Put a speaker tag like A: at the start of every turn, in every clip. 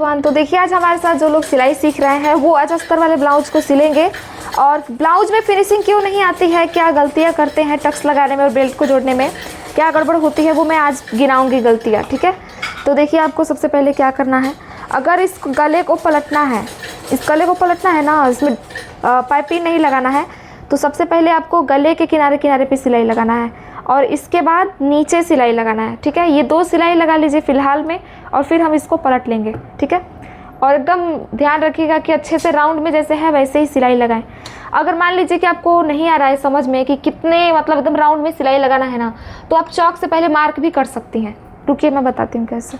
A: Everyone. तो देखिए आज हमारे साथ जो लोग सिलाई सीख रहे हैं वो आज अस्तर वाले ब्लाउज को सिलेंगे। और ब्लाउज में फिनिशिंग क्यों नहीं आती है, क्या गलतियां करते हैं टक्स लगाने में और बेल्ट को जोड़ने में, क्या गड़बड़ होती है, वो मैं आज गिनाऊंगी गलतियाँ। ठीक है, तो देखिए आपको सबसे पहले क्या करना है, अगर इस गले को पलटना है, इस गले को पलटना है ना, इसमें पाइपिंग नहीं लगाना है, तो सबसे पहले आपको गले के किनारे किनारे पे सिलाई लगाना है और इसके बाद नीचे सिलाई लगाना है। ठीक है, ये 2 सिलाई लगा लीजिए फ़िलहाल में और फिर हम इसको पलट लेंगे। ठीक है, और एकदम ध्यान रखिएगा कि अच्छे से राउंड में जैसे है वैसे ही सिलाई लगाएं। अगर मान लीजिए कि आपको नहीं आ रहा है समझ में कि कितने मतलब एकदम राउंड में सिलाई लगाना है ना, तो आप चौक से पहले मार्क भी कर सकती हैं। रुकिए मैं बताती हूँ कैसे।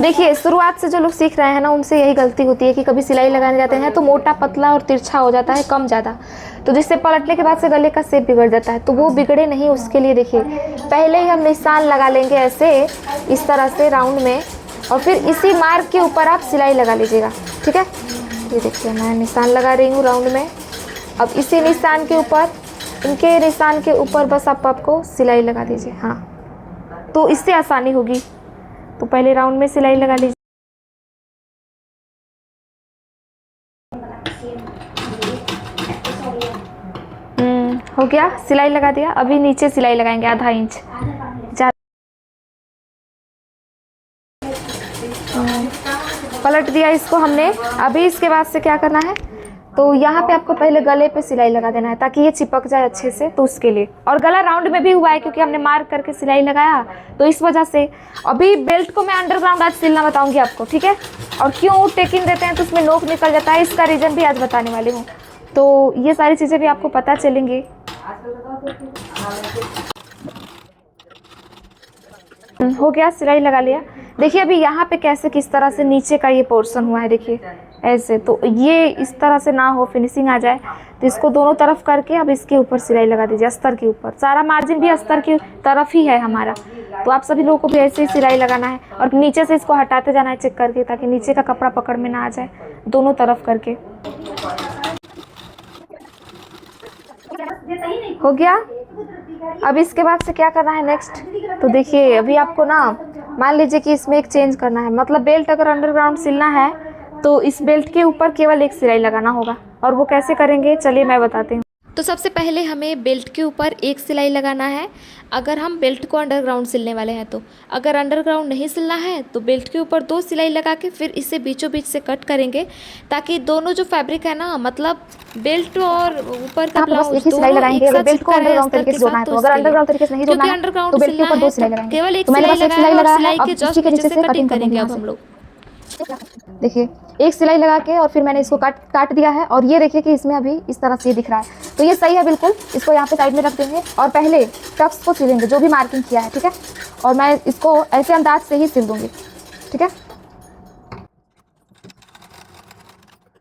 A: देखिए शुरुआत से जो लोग सीख रहे हैं ना, उनसे यही गलती होती है कि कभी सिलाई लगाने जाते हैं तो मोटा पतला और तिरछा हो जाता है, कम ज़्यादा, तो जिससे पलटने के बाद से गले का शेप बिगड़ जाता है। तो वो बिगड़े नहीं, उसके लिए देखिए पहले ही हम निशान लगा लेंगे ऐसे इस तरह से राउंड में, और फिर इसी मार्क के ऊपर आप सिलाई लगा लीजिएगा। ठीक है, ये देखिए मैं निशान लगा रही हूँ राउंड में। अब इसी निशान के ऊपर, इनके निशान के ऊपर बस आपको सिलाई लगा दीजिए। हाँ, तो इससे आसानी होगी। तो पहले राउंड में सिलाई लगा लीजिए। हो गया, सिलाई लगा दिया। अभी नीचे सिलाई लगाएंगे आधा इंच। पलट दिया इसको हमने। अभी इसके बाद से क्या करना है, तो यहाँ पे आपको पहले गले पे सिलाई लगा देना है ताकि ये चिपक जाए अच्छे से, तो उसके लिए। और गला राउंड में भी हुआ है क्योंकि हमने मार्क करके सिलाई लगाया, तो इस वजह से। अभी बेल्ट को मैं अंडरग्राउंड आज सिलना बताऊंगी आपको। ठीक है, और क्यों टेकिंग देते हैं तो उसमें नोक निकल जाता है, इसका रीज़न भी आज बताने वाली हूँ। तो ये सारी चीज़ें भी आपको पता चलेंगी। हो गया, सिलाई लगा लिया। देखिए अभी यहाँ पे कैसे किस तरह से नीचे का ये पोर्शन हुआ है, देखिए ऐसे, तो ये इस तरह से ना हो, फिनिशिंग आ जाए, तो इसको दोनों तरफ करके अब इसके ऊपर सिलाई लगा दीजिए, अस्तर के ऊपर। सारा मार्जिन भी अस्तर की तरफ ही है हमारा, तो आप सभी लोगों को भी ऐसे ही सिलाई लगाना है और नीचे से इसको हटाते जाना है चेक करके, ताकि नीचे का कपड़ा पकड़ में ना आ जाए, दोनों तरफ करके। हो गया। अब इसके बाद से क्या करना है नेक्स्ट, तो देखिए अभी आपको ना मान लीजिए कि इसमें एक चेंज करना है, मतलब बेल्ट अगर अंडरग्राउंड सिलना है तो इस बेल्ट के ऊपर केवल एक सिलाई लगाना होगा। और वो कैसे करेंगे चलिए मैं बताती हूँ।
B: तो सबसे पहले हमें बेल्ट के ऊपर एक सिलाई लगाना है, अगर हम बेल्ट को अंडरग्राउंड सिलने वाले हैं तो। अगर अंडरग्राउंड नहीं सिलना है तो बेल्ट के ऊपर 2 सिलाई लगा के फिर इसे बीचों बीच से कट करेंगे, ताकि दोनों जो फैब्रिक है ना, मतलब बेल्ट और ऊपर का ब्लाउज
A: सिलाई लगाएंगे। अगर बेल्ट को अंडरग्राउंड तरीके से जोड़ना है तो, अगर अंडरग्राउंड तरीके से नहीं जोड़ना है तो बेल्ट के ऊपर 2 सिलाई लगाएंगे।
B: केवल एक सिलाई लगाएंगे, सिलाई के जस्ट नीचे से कटिंग करेंगे अब हम लोग।
A: देखिए एक सिलाई लगा के और फिर मैंने इसको काट दिया है, और ये देखिए कि इसमें अभी इस तरह से ये दिख रहा है, तो ये सही है बिल्कुल। इसको यहाँ पे साइड में रख देंगे और पहले टक्स को सिलेंगे जो भी मार्किंग किया है। ठीक है, और मैं इसको ऐसे अंदाज से ही सिल दूंगी। ठीक है,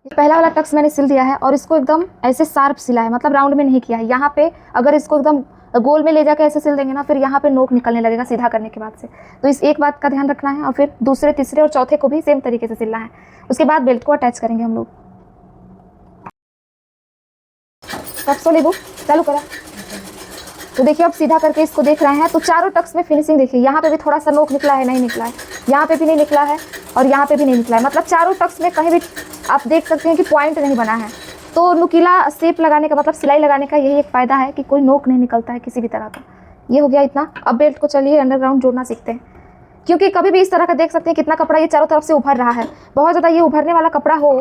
A: पहला वाला टक्स मैंने सिल दिया है और इसको एकदम ऐसे शार्प सिला है, मतलब राउंड में नहीं किया है। यहाँ पे अगर इसको एकदम गोल में ले जाकर ऐसे सिल देंगे ना, फिर यहाँ पे नोक निकलने लगेगा सीधा करने के बाद से। तो इस एक बात का ध्यान रखना है, और फिर दूसरे, तीसरे और चौथे को भी सेम तरीके से सिलना है। उसके बाद बेल्ट को अटैच करेंगे हम लोग। टक्स ले दो, चालू करा। तो देखिए अब सीधा करके इसको देख रहे हैं, तो चारों टक्स में फिनिशिंग देखिए, यहाँ पे भी थोड़ा सा नोक निकला है, नहीं निकला है, यहाँ पे भी नहीं निकला है और यहाँ पे भी नहीं निकला है, मतलब चारों टक्स में कहीं भी आप देख सकते हैं कि पॉइंट नहीं बना है। तो नुकीला शेप लगाने का मतलब सिलाई लगाने का यही एक फ़ायदा है कि कोई नोक नहीं निकलता है किसी भी तरह का। ये हो गया इतना। अब बेल्ट को चलिए अंडरग्राउंड जोड़ना सीखते हैं, क्योंकि कभी भी इस तरह का देख सकते हैं कितना कपड़ा ये चारों तरफ से उभर रहा है। बहुत ज़्यादा ये उभरने वाला कपड़ा हो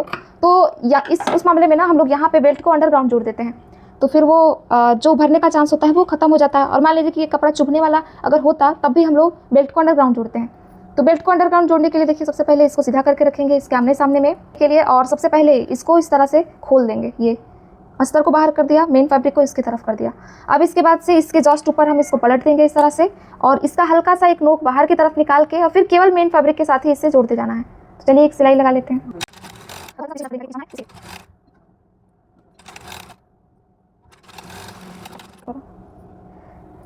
A: तो या उस मामले में ना हम लोग यहाँ पे बेल्ट को अंडरग्राउंड जोड़ देते हैं, तो फिर वो जो उभरने का चांस होता है वो खत्म हो जाता है। और मान लीजिए कि ये कपड़ा चुभने वाला अगर होता तब भी हम लोग बेल्ट को अंडरग्राउंड जोड़ते हैं। तो बेल्ट को अंडरग्राउंड जोड़ने के लिए देखिए सबसे पहले इसको सीधा करके रखेंगे इसके आमने सामने में के लिए, और सबसे पहले इसको इस तरह से खोल देंगे। ये अस्तर को बाहर कर दिया, मेन फैब्रिक को इसकी तरफ कर दिया। अब इसके बाद से इसके जस्ट ऊपर हम इसको पलट देंगे इस तरह से, और इसका हल्का सा एक नोक बाहर की तरफ निकाल के और फिर केवल मेन फैब्रिक के साथ ही इससे जोड़ते जाना है। तो चलिए एक सिलाई लगा लेते हैं।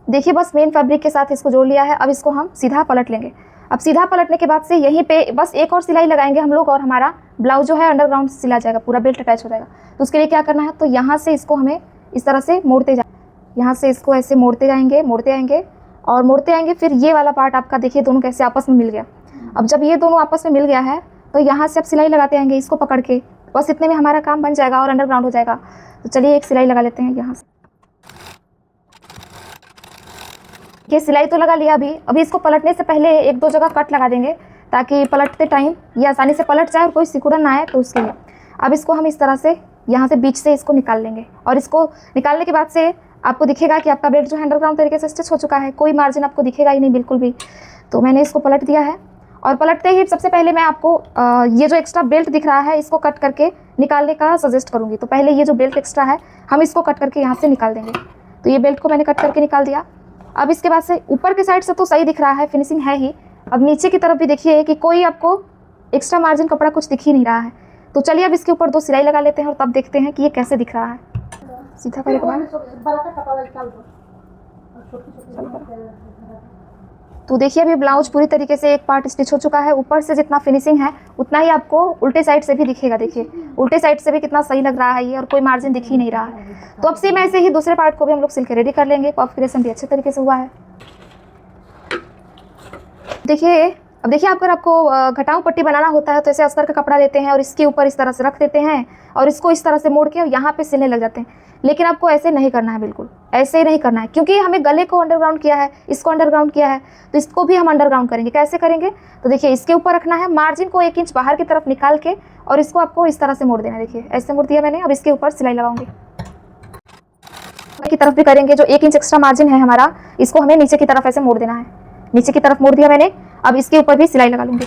A: देखिए बस मेन फैब्रिक के साथ इसको जोड़ लिया है। अब इसको हम सीधा पलट लेंगे। अब सीधा पलटने के बाद से यहीं पे बस एक और सिलाई लगाएंगे हम लोग, और हमारा ब्लाउज जो है अंडरग्राउंड सिला जाएगा, पूरा बेल्ट अटैच हो जाएगा। तो उसके लिए क्या करना है, तो यहाँ से इसको हमें इस तरह से मोड़ते यहाँ से इसको ऐसे मोड़ते आएंगे और मोड़ते आएंगे। फिर ये वाला पार्ट आपका देखिए दोनों कैसे आपस में मिल गया। अब जब ये दोनों आपस में मिल गया है तो यहाँ से आप सिलाई लगाते आएंगे इसको पकड़ के, बस इतने में हमारा काम बन जाएगा और अंडरग्राउंड हो जाएगा। तो चलिए एक सिलाई लगा लेते हैं यहाँ से। ये सिलाई तो लगा लिया। अभी इसको पलटने से पहले एक दो जगह कट लगा देंगे ताकि पलटते टाइम ये आसानी से पलट जाए और कोई सिकुड़न ना आए, तो उसके लिए। अब इसको हम इस तरह से यहाँ से बीच से इसको निकाल लेंगे और इसको निकालने के बाद से आपको दिखेगा कि आपका बेल्ट जो है अंडरग्राउंड तरीके से स्टिच हो चुका है, कोई मार्जिन आपको दिखेगा ही नहीं बिल्कुल भी। तो मैंने इसको पलट दिया है और पलटते ही सबसे पहले मैं आपको ये जो एक्स्ट्रा बेल्ट दिख रहा है इसको कट करके निकालने का सजेस्ट करूँगी। तो पहले ये जो बेल्ट एक्स्ट्रा है हम इसको कट करके यहाँ से निकाल देंगे। तो ये बेल्ट को मैंने कट करके निकाल दिया। अब इसके बाद से ऊपर के साइड से तो सही दिख रहा है, फिनिशिंग है ही। अब नीचे की तरफ भी देखिए कि कोई आपको एक्स्ट्रा मार्जिन कपड़ा कुछ दिख ही नहीं रहा है। तो चलिए अब इसके ऊपर 2 सिलाई लगा लेते हैं और तब देखते हैं कि ये कैसे दिख रहा है। सीधा करने के बाद तो देखिए अभी ब्लाउज पूरी तरीके से एक पार्ट स्टिच हो चुका है। ऊपर से जितना फिनिशिंग है उतना ही आपको उल्टे साइड से भी दिखेगा। देखिए उल्टे साइड से भी कितना सही लग रहा है ये, और कोई मार्जिन दिख ही नहीं रहा है। तो अब सेम ऐसे ही दूसरे पार्ट को भी हम लोग सिल के रेडी कर लेंगे। परफोरेशन भी अच्छे तरीके से हुआ है। देखिए अब देखिए अगर आपको घटाऊ पट्टी बनाना होता है तो ऐसे अस्तर का कपड़ा लेते हैं और इसके ऊपर इस तरह से रख देते हैं और इसको इस तरह से मोड़ के यहाँ पे सिलने लग जाते हैं। लेकिन आपको ऐसे नहीं करना है, बिल्कुल ऐसे ही नहीं करना है, क्योंकि हमें गले को अंडरग्राउंड किया है, इसको अंडरग्राउंड किया है, तो इसको भी हम अंडरग्राउंड करेंगे। कैसे करेंगे? तो देखिए इसके ऊपर रखना है, मार्जिन को 1 इंच बाहर की तरफ निकाल के और इसको आपको इस तरह से मोड़ देना है। देखिए ऐसे मोड़ दिया मैंने। अब इसके ऊपर सिलाई लगाऊंगी। की तरफ भी करेंगे, जो 1 इंच एक्स्ट्रा मार्जिन है हमारा, इसको हमें नीचे की तरफ ऐसे मोड़ देना है। नीचे की तरफ मोड़ दिया मैंने। अब इसके ऊपर भी सिलाई लगा लूंगी।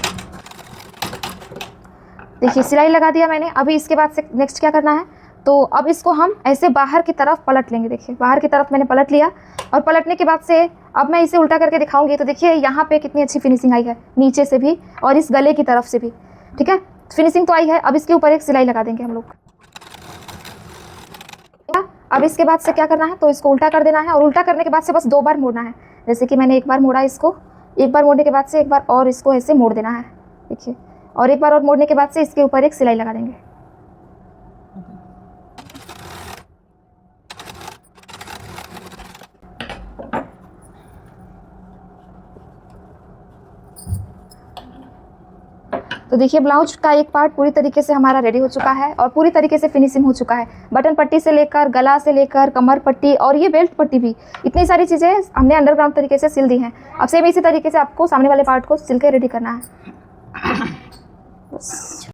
A: देखिए सिलाई लगा दिया मैंने। अभी इसके बाद से नेक्स्ट क्या करना है, तो अब इसको हम ऐसे बाहर की तरफ पलट लेंगे। देखिए बाहर की तरफ मैंने पलट लिया और पलटने के बाद से अब मैं इसे उल्टा करके दिखाऊंगी। तो देखिए यहाँ पे कितनी अच्छी फिनिशिंग आई है, नीचे से भी और इस गले की तरफ से भी। ठीक है, फिनिशिंग तो आई है। अब इसके ऊपर एक सिलाई लगा देंगे हम लोग। अब इसके बाद से क्या करना है, तो इसको उल्टा कर देना है और उल्टा करने के बाद से बस 2 बार मोड़ना है। जैसे कि मैंने एक बार मोड़ा इसको, एक बार मोड़ने के बाद से एक बार और इसको ऐसे मोड़ देना है। देखिए, और एक बार और मोड़ने के बाद से इसके ऊपर एक सिलाई लगा देंगे। तो देखिए ब्लाउज का एक पार्ट पूरी तरीके से हमारा रेडी हो चुका है और पूरी तरीके से फिनिशिंग हो चुका है। बटन पट्टी से लेकर गला से लेकर कमर पट्टी और ये बेल्ट पट्टी भी, इतनी सारी चीज़ें हमने अंडरग्राउंड तरीके से सिल दी हैं। अब सेम इसी तरीके से आपको सामने वाले पार्ट को सिल के रेडी करना है। बस।